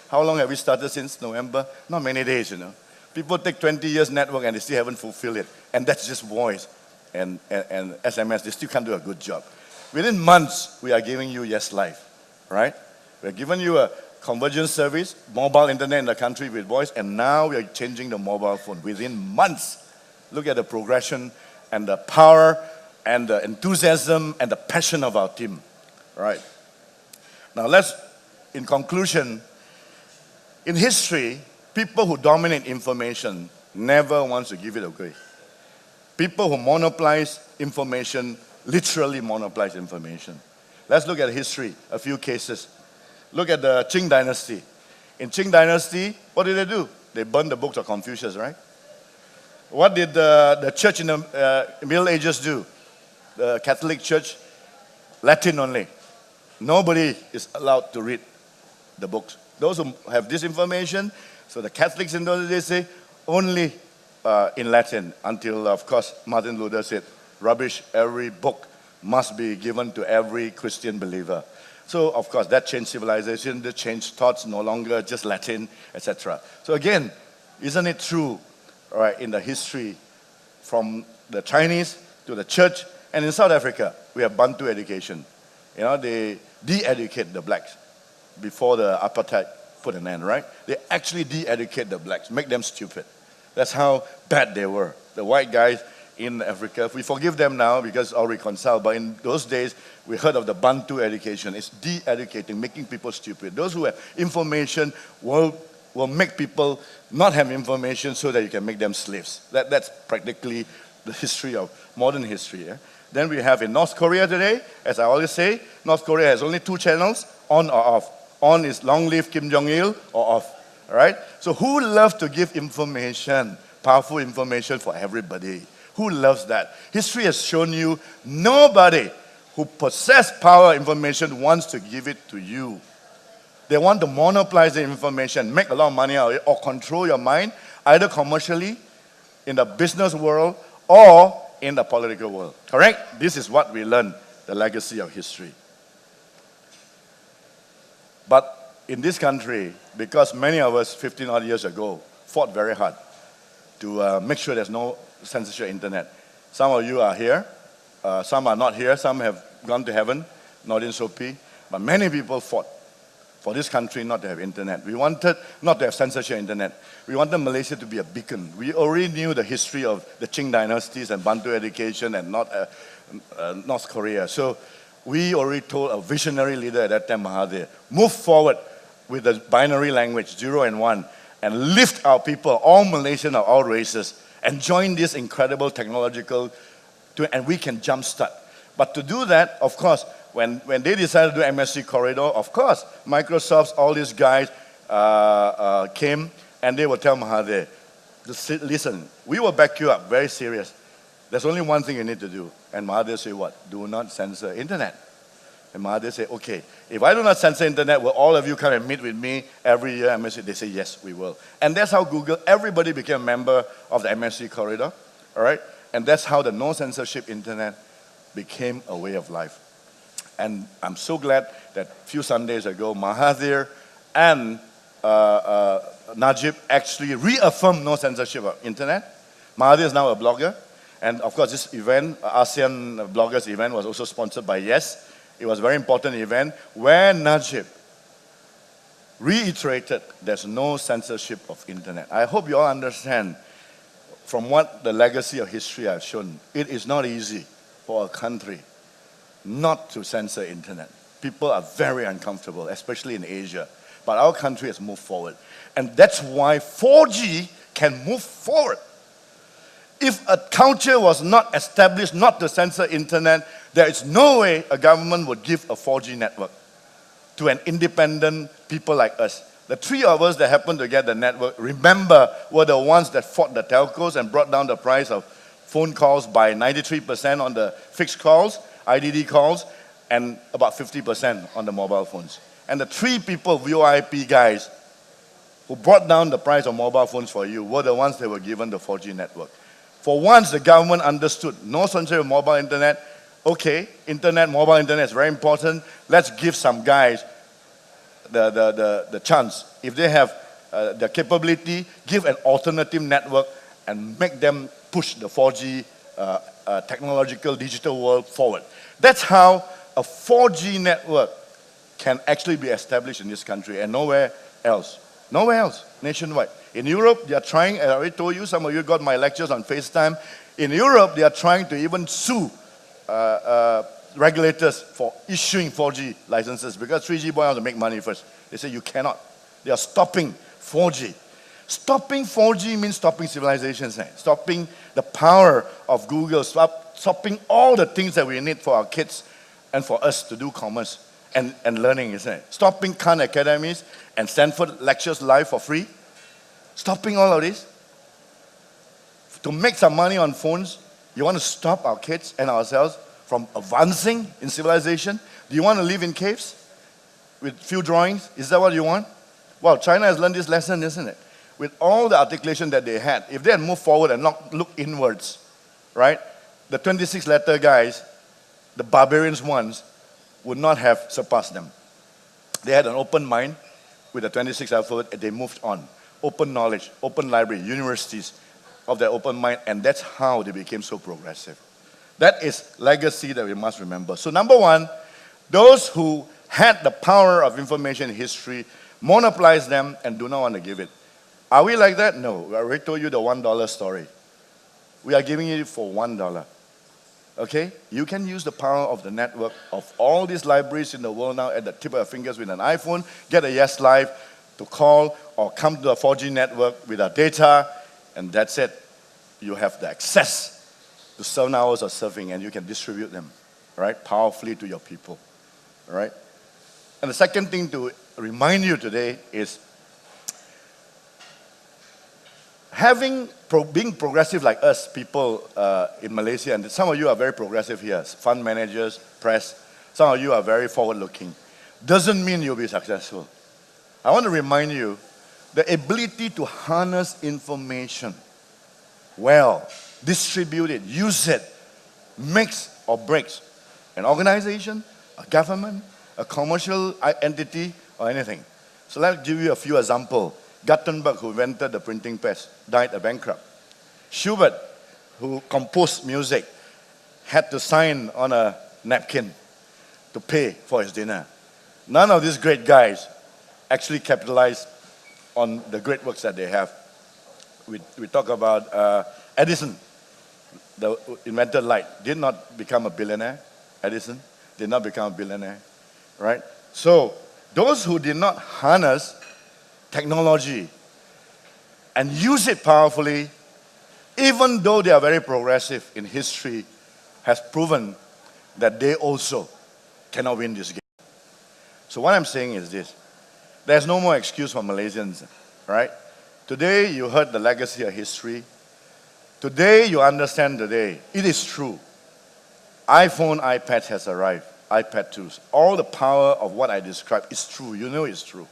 How long have we started since November? Not many days, People take 20 years network and they still haven't fulfilled it. And that's just voice and SMS. They still can't do a good job. Within months, we are giving you Yes Life, right? We're giving you a convergence service, mobile internet in the country with voice, and now we are changing the mobile phone within months. Look at the progression and the power and the enthusiasm and the passion of our team, right? Now in conclusion, in history, people who dominate information never want to give it away. People who monopolize information literally monopolize information. Let's look at history, a few cases. Look at the Qing dynasty. In Qing dynasty, what did they do? They burned the books of Confucius, right? What did the church in the Middle Ages do? The Catholic Church, Latin only. Nobody is allowed to read the books. Those who have this information, so the Catholics in those days say, only in Latin, until, of course, Martin Luther said, rubbish, every book must be given to every Christian believer. So, of course, that changed civilization, that changed thoughts, no longer just Latin, etc. So again, isn't it true, right, in the history from the Chinese to the church, and in South Africa, we have Bantu education. They de-educate the blacks before the apartheid put an end, right? They actually de-educate the blacks, make them stupid. That's how bad they were. The white guys in Africa, we forgive them now because all reconciled, but in those days, we heard of the Bantu education. It's de-educating, making people stupid. Those who have information will make people not have information so that you can make them slaves. That's practically the history of modern history. Yeah? Then we have in North Korea today, as I always say, North Korea has only 2 channels, on or off. On is long live Kim Jong-il, or off. All right? So who loves to give information, powerful information for everybody? Who loves that? History has shown you nobody who possesses power information wants to give it to you. They want to monopolize the information, make a lot of money out of it, or control your mind, either commercially, in the business world, or in the political world. Correct? This is what we learn, the legacy of history. But in this country, because many of us 15 odd years ago fought very hard to make sure there's no censorship internet. Some of you are here, some are not here, some have gone to heaven, not in Sopi, but many people fought for this country not to have internet. We wanted not to have censorship internet. We wanted Malaysia to be a beacon. We already knew the history of the Qing dynasties and Bantu education and North Korea. So we already told a visionary leader at that time, Mahathir, move forward with the binary language, 0 and 1, and lift our people, all Malaysian of all races, and join this incredible technological, and we can jumpstart. But to do that, of course, when they decided to do MSC Corridor, of course, Microsoft's, all these guys came, and they will tell Mahathir, listen, we will back you up, very serious. There's only one thing you need to do. And Mahathir said what? Do not censor internet. And Mahathir said, okay, if I do not censor internet, will all of you come and meet with me every year? MSC, they say, yes, we will. And that's how Google, everybody became a member of the MSC Corridor, all right? And that's how the no censorship internet became a way of life. And I'm so glad that a few Sundays ago, Mahathir and Najib actually reaffirmed no censorship of internet. Mahathir is now a blogger. And of course, this event, ASEAN Bloggers event, was also sponsored by Yes. It was a very important event where Najib reiterated there's no censorship of internet. I hope you all understand from what the legacy of history has shown, it is not easy for a country not to censor internet. People are very uncomfortable, especially in Asia. But our country has moved forward. And that's why 4G can move forward. If a culture was not established not to censor internet, there is no way a government would give a 4G network to an independent people like us. The 3 of us that happened to get the network, remember, were the ones that fought the telcos and brought down the price of phone calls by 93% on the fixed calls, IDD calls, and about 50% on the mobile phones. And the 3 people, VoIP guys, who brought down the price of mobile phones for you were the ones that were given the 4G network. For once, the government understood no censorship of mobile internet. Okay, mobile internet is very important. Let's give some guys the chance if they have the capability, give an alternative network and make them push the 4G technological digital world forward. That's how a 4G network can actually be established in this country and nowhere else. Nowhere else, nationwide. In Europe, they are trying, I already told you, some of you got my lectures on FaceTime. In Europe, they are trying to even sue regulators for issuing 4G licenses because 3G boys want to make money first. They say you cannot. They are stopping 4G. Stopping 4G means stopping civilizations, stopping the power of Google, stopping all the things that we need for our kids and for us to do commerce and learning, isn't it? Stopping Khan Academies and Stanford lectures live for free. Stopping all of this. To make some money on phones, you want to stop our kids and ourselves from advancing in civilization? Do you want to live in caves with few drawings? Is that what you want? Well, China has learned this lesson, isn't it? With all the articulation that they had, if they had moved forward and not looked inwards, right? The 26-letter guys, the barbarians ones, would not have surpassed them. They had an open mind with the 26 alphabet, and they moved on. Open knowledge, open library, universities of their open mind, and that's how they became so progressive. That is legacy that we must remember. So number one, those who had the power of information history monopolize them and do not want to give it. Are we like that? No. I already told you the $1 story. We are giving it for $1. Okay? You can use the power of the network of all these libraries in the world now at the tip of your fingers with an iPhone, get a Yes Live to call or come to a 4G network with our data, and that's it. You have the access to 7 hours of surfing and you can distribute them, right, powerfully to your people, right? And the second thing to remind you today is being progressive like us people in Malaysia, and some of you are very progressive here, fund managers, press, some of you are very forward-looking, doesn't mean you'll be successful. I want to remind you, the ability to harness information well, distribute it, use it, makes or breaks an organization, a government, a commercial entity, or anything. So let me give you a few examples. Gutenberg, who invented the printing press, died a bankrupt. Schubert, who composed music, had to sign on a napkin to pay for his dinner. None of these great guys actually capitalized on the great works that they have. We talk about Edison, the inventor light, did not become a billionaire. Edison did not become a billionaire, right? So those who did not harness technology and use it powerfully, even though they are very progressive in history, has proven that they also cannot win this game. So what I'm saying is this. There's no more excuse for Malaysians, right? Today, you heard the legacy of history. Today, you understand today. It is true. iPhone, iPad has arrived. iPad 2s. All the power of what I described is true. You know it's true,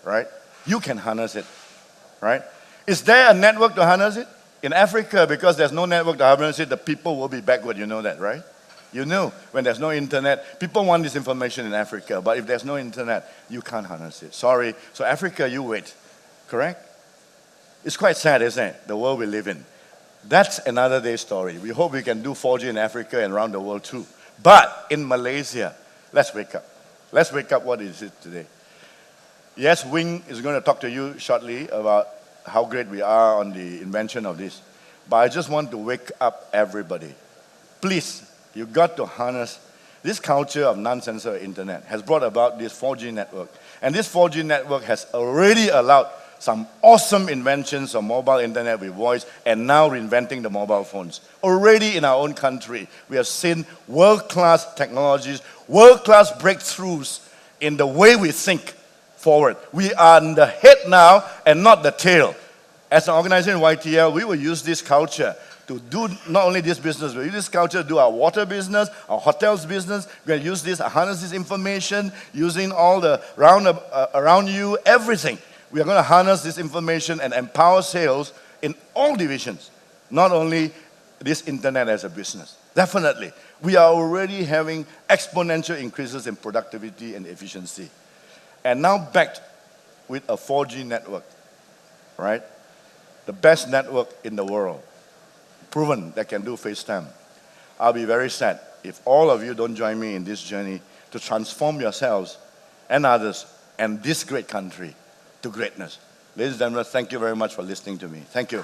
right? You can harness it, right? Is there a network to harness it? In Africa, because there's no network to harness it, the people will be backward. You know that, right? You know, when there's no internet, people want this information in Africa, but if there's no internet, you can't harness it. Sorry. So Africa, you wait. Correct? It's quite sad, isn't it? The world we live in. That's another day's story. We hope we can do 4G in Africa and around the world too. But in Malaysia, let's wake up. Let's wake up. What is it today? Yes, Wing is going to talk to you shortly about how great we are on the invention of this. But I just want to wake up everybody. Please, you got to harness this culture of non-censored internet has brought about this 4G network. And this 4G network has already allowed some awesome inventions of mobile internet with voice, and now reinventing the mobile phones. Already in our own country, we have seen world-class technologies, world-class breakthroughs in the way we think forward. We are in the head now and not the tail. As an organization, YTL, we will use this culture to do not only this business, we use this culture to do our water business, our hotels business. We're going to use this, harness this information, using all the around you, everything. We are going to harness this information and empower sales in all divisions, not only this internet as a business. Definitely. We are already having exponential increases in productivity and efficiency. And now back with a 4G network, right? The best network in the world, proven that can do FaceTime. I'll be very sad if all of you don't join me in this journey to transform yourselves and others and this great country to greatness. Ladies and gentlemen, thank you very much for listening to me. Thank you.